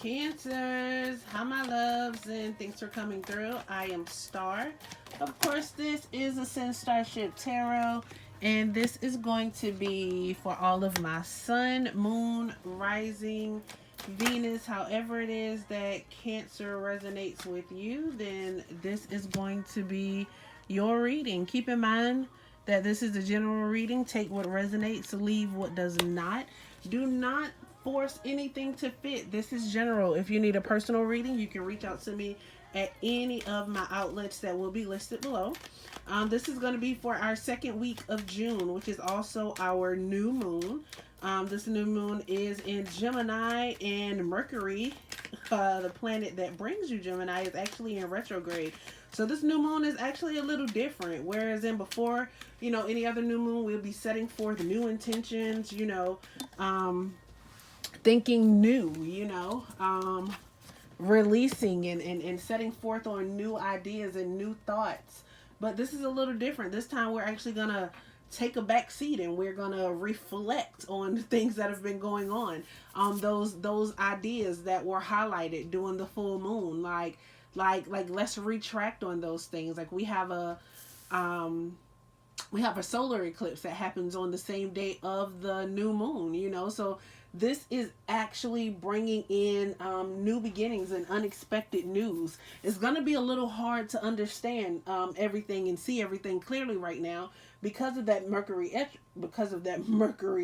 Cancers, hi my loves, and thanks for coming through. I am Star. Of course, this is Ascend Starship Tarot, and this is going to be for all of my sun, moon, rising, Venus, however it is that Cancer resonates with you, then this is going to be your reading. Keep in mind that this is a general reading. Take what resonates, leave what does not. Do not force anything to fit. This is general. If you need a personal reading, you can reach out to me at any of my outlets that will be listed below. This is going to be for our second week of June, which is also our new moon. This new moon is in Gemini, and Mercury, the planet that brings you Gemini, is actually in retrograde. So this new moon is actually a little different. Whereas in before, any other new moon, we'll be setting forth new intentions, thinking new, releasing and setting forth on new ideas and new thoughts. But this is a little different. This time we're actually going to take a back seat and we're going to reflect on things that have been going on. Those ideas that were highlighted during the full moon, like let's retract on those things. Like we have a solar eclipse that happens on the same day of the new moon, so this is actually bringing in new beginnings and unexpected news. It's going to be a little hard to understand everything and see everything clearly right now because of that Mercury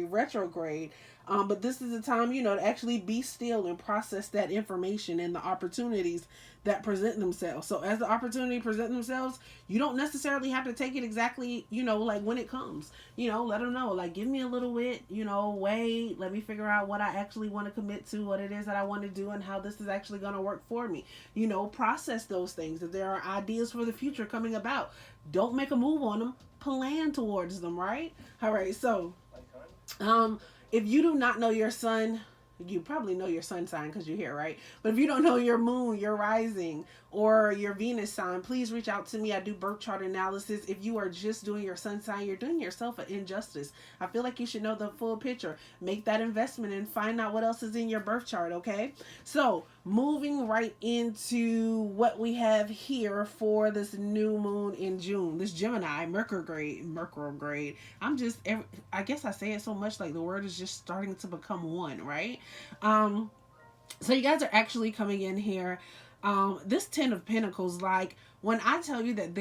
retrograde. But this is a time, to actually be still and process that information and the opportunities that present themselves. So as the opportunity present themselves, you don't necessarily have to take it exactly, like when it comes. Let them know, like, give me a little bit, wait, let me figure out what I actually want to commit to, what it is that I want to do, and how this is actually going to work for me. Process those things. If there are ideas for the future coming about, don't make a move on them. Plan towards them, right? All right, so if you do not know your sun, you probably know your sun sign because you're here, right? But if you don't know your moon, your rising, or your Venus sign, please reach out to me. I do birth chart analysis. If you are just doing your sun sign, you're doing yourself an injustice. I feel like you should know the full picture. Make that investment and find out what else is in your birth chart, okay? So moving right into what we have here for this new moon in June, this Gemini Mercury grade. I guess I say it so much, like the word is just starting to become one, right? So you guys are actually coming in here. This Ten of Pentacles, like when I tell you that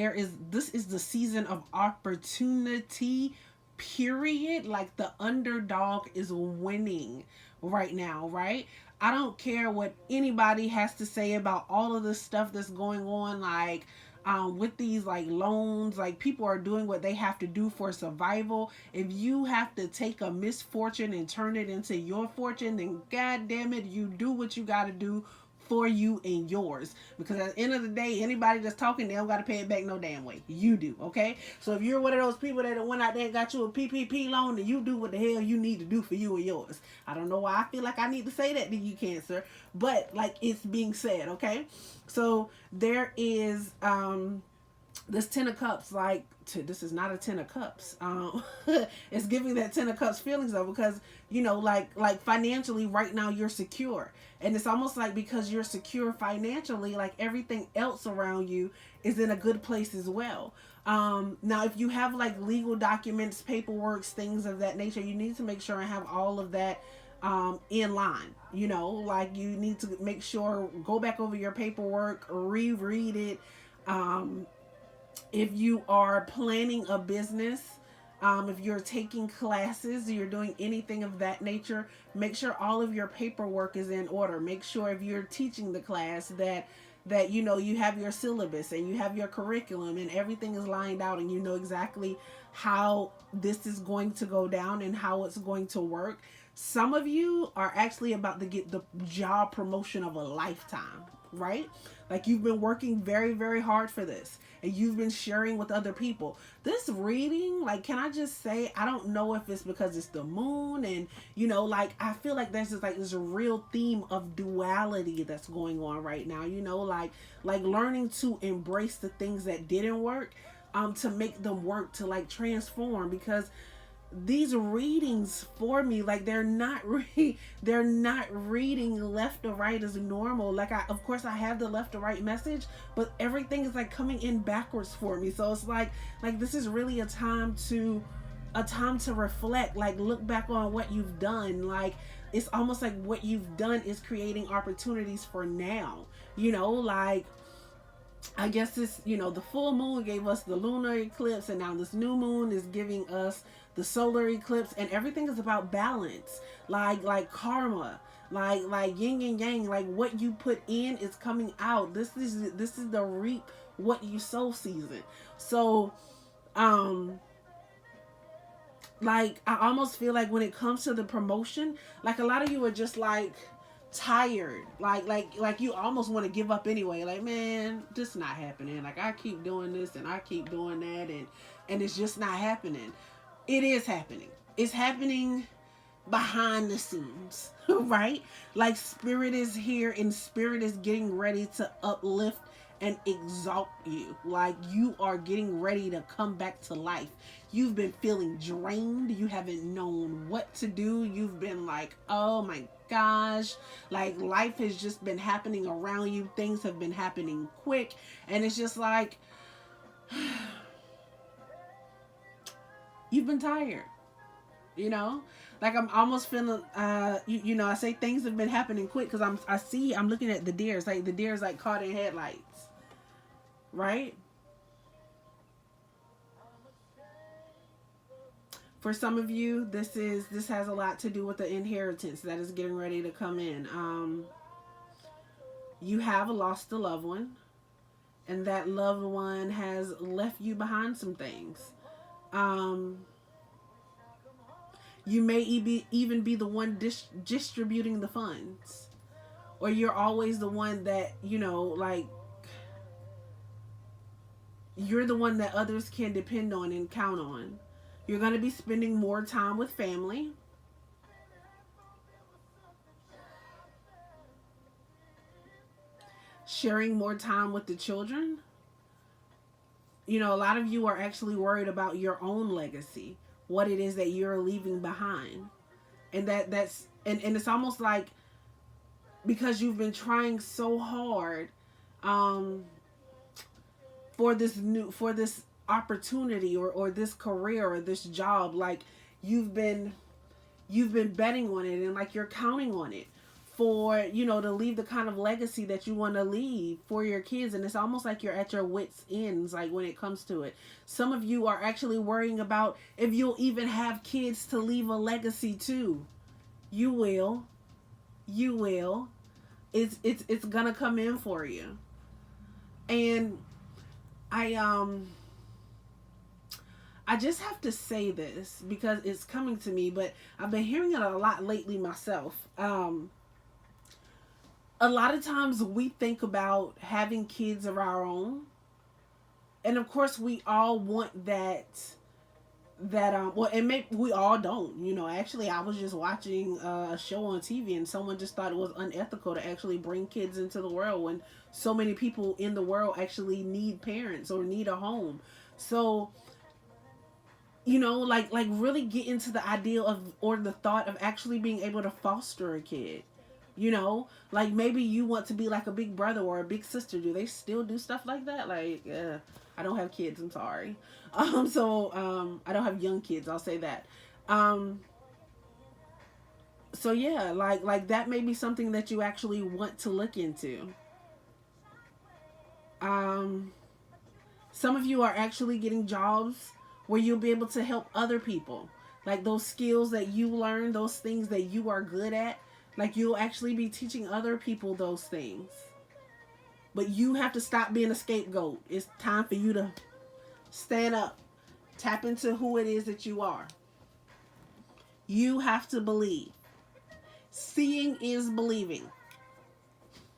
this is the season of opportunity, period. Like the underdog is winning right now, right? I don't care what anybody has to say about all of this stuff that's going on, like with these like loans, like people are doing what they have to do for survival. If you have to take a misfortune and turn it into your fortune, then god damn it, you do what you got to do for you and yours, because at the end of the day, anybody that's talking, they don't got to pay it back no damn way. You do, okay? So if you're one of those people that went out there and got you a PPP loan, then you do what the hell you need to do for you and yours. I don't know why I feel like I need to say that to you, Cancer, but like it's being said, okay? So there is this Ten of Cups, like this is not a Ten of Cups. It's giving that Ten of Cups feelings though, because like financially right now you're secure, and it's almost like because you're secure financially, like everything else around you is in a good place as well. Now if you have like legal documents, paperwork, things of that nature, you need to make sure and have all of that in line. Like you need to make sure, go back over your paperwork, reread it. If you are planning a business, if you're taking classes, you're doing anything of that nature, make sure all of your paperwork is in order. Make sure if you're teaching the class that you have your syllabus and you have your curriculum and everything is lined out, and you know exactly how this is going to go down and how it's going to work. Some of you are actually about to get the job promotion of a lifetime, right? Like you've been working very, very hard for this, and you've been sharing with other people. This reading, like, can I just say, I don't know if it's because it's the moon, and like I feel like there's a real theme of duality that's going on right now. Like learning to embrace the things that didn't work, to make them work, to like transform, because these readings for me, like they're not reading left to right as normal. Like, I, of course I have the left to right message, but everything is like coming in backwards for me. So it's like this is really a time to reflect, like look back on what you've done. Like, it's almost like what you've done is creating opportunities for now, like, I guess this, the full moon gave us the lunar eclipse, and now this new moon is giving us the solar eclipse, and everything is about balance, like karma, like yin and yang. Like, what you put in is coming out. This is the reap what you sow season. So, like, I almost feel like when it comes to the promotion, like a lot of you are just like tired, like you almost want to give up anyway. Like, man, this not happening. Like, I keep doing this and I keep doing that, and it's just not happening. It is happening. It's happening behind the scenes, right? Like, spirit is here, and spirit is getting ready to uplift and exalt you. Like, you are getting ready to come back to life. You've been feeling drained. You haven't known what to do. You've been like, oh my gosh, like life has just been happening around you. Things have been happening quick, and it's just like you've been tired, like I'm almost feeling I say things have been happening quick because I'm looking at the deers, like the deer's like caught in headlights, right? For some of you, this has a lot to do with the inheritance that is getting ready to come in. You have lost a loved one, and that loved one has left you behind some things. You may even be the one distributing the funds, or you're always the one that, like, you're the one that others can depend on and count on. You're going to be spending more time with family. Sharing more time with the children. A lot of you are actually worried about your own legacy, what it is that you're leaving behind. And that's it's almost like, because you've been trying so hard for this opportunity or this career or this job, like you've been betting on it, and like you're counting on it for to leave the kind of legacy that you want to leave for your kids. And it's almost like you're at your wits ends, like when it comes to it. Some of you are actually worrying about if you'll even have kids to leave a legacy to. You will it's gonna come in for you. And I just have to say this because it's coming to me, but I've been hearing it a lot lately myself. A lot of times we think about having kids of our own, and of course we all want that we all don't. Actually, I was just watching a show on TV, and someone just thought it was unethical to actually bring kids into the world when so many people in the world actually need parents or need a home. So, like really get into the idea of, or the thought of actually being able to foster a kid. Like maybe you want to be like a big brother or a big sister. Do they still do stuff like that? Like, I don't have kids, I'm sorry. I don't have young kids, I'll say that. So yeah, like that may be something that you actually want to look into. Some of you are actually getting jobs where you'll be able to help other people. Like those skills that you learn, those things that you are good at, like you'll actually be teaching other people those things. But you have to stop being a scapegoat. It's time for you to stand up, tap into who it is that you are. You have to believe. Seeing is believing.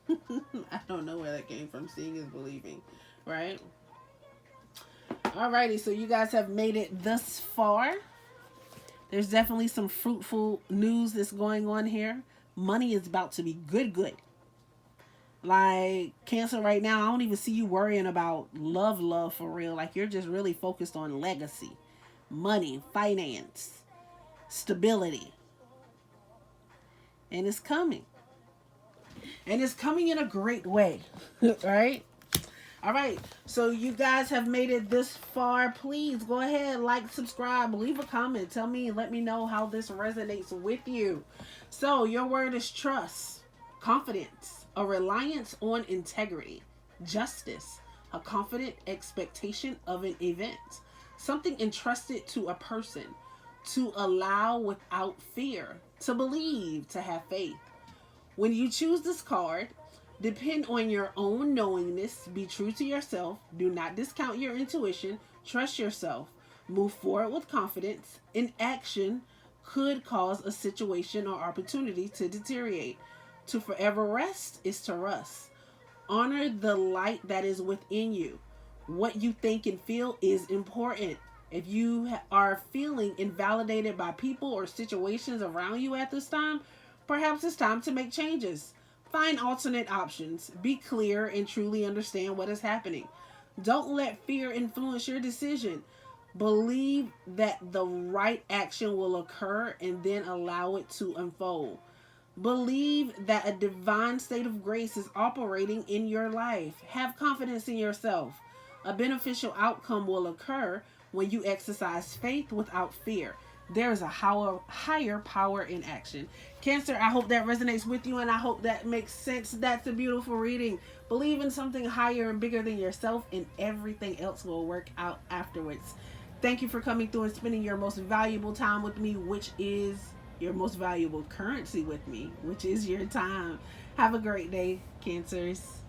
I don't know where that came from. Seeing is believing, right? Alrighty, so you guys have made it thus far. There's definitely some fruitful news that's going on here. Money is about to be good. Like, Cancer right now, I don't even see you worrying about love for real. Like, you're just really focused on legacy, money, finance. stability. And it's coming. And it's coming in a great way. Right? All right. So you guys have made it this far. Please go ahead, like, subscribe, leave a comment. Tell me, let me know how this resonates with you. So your word is trust, confidence, a reliance on integrity, justice, a confident expectation of an event, something entrusted to a person, to allow without fear, to believe, to have faith. When you choose this card, depend on your own knowingness, be true to yourself, do not discount your intuition, trust yourself, move forward with confidence. Inaction could cause a situation or opportunity to deteriorate. To forever rest is to rust. Honor the light that is within you. What you think and feel is important. If you are feeling invalidated by people or situations around you at this time, perhaps it's time to make changes. Find alternate options. Be clear and truly understand what is happening. Don't let fear influence your decision. Believe that the right action will occur and then allow it to unfold. Believe that a divine state of grace is operating in your life. Have confidence in yourself. A beneficial outcome will occur when you exercise faith without fear. There is a higher power in action. Cancer, I hope that resonates with you and I hope that makes sense. That's a beautiful reading. Believe in something higher and bigger than yourself, and everything else will work out afterwards. Thank you for coming through and spending your most valuable time with me, which is your most valuable currency with me, which is your time. Have a great day, Cancers.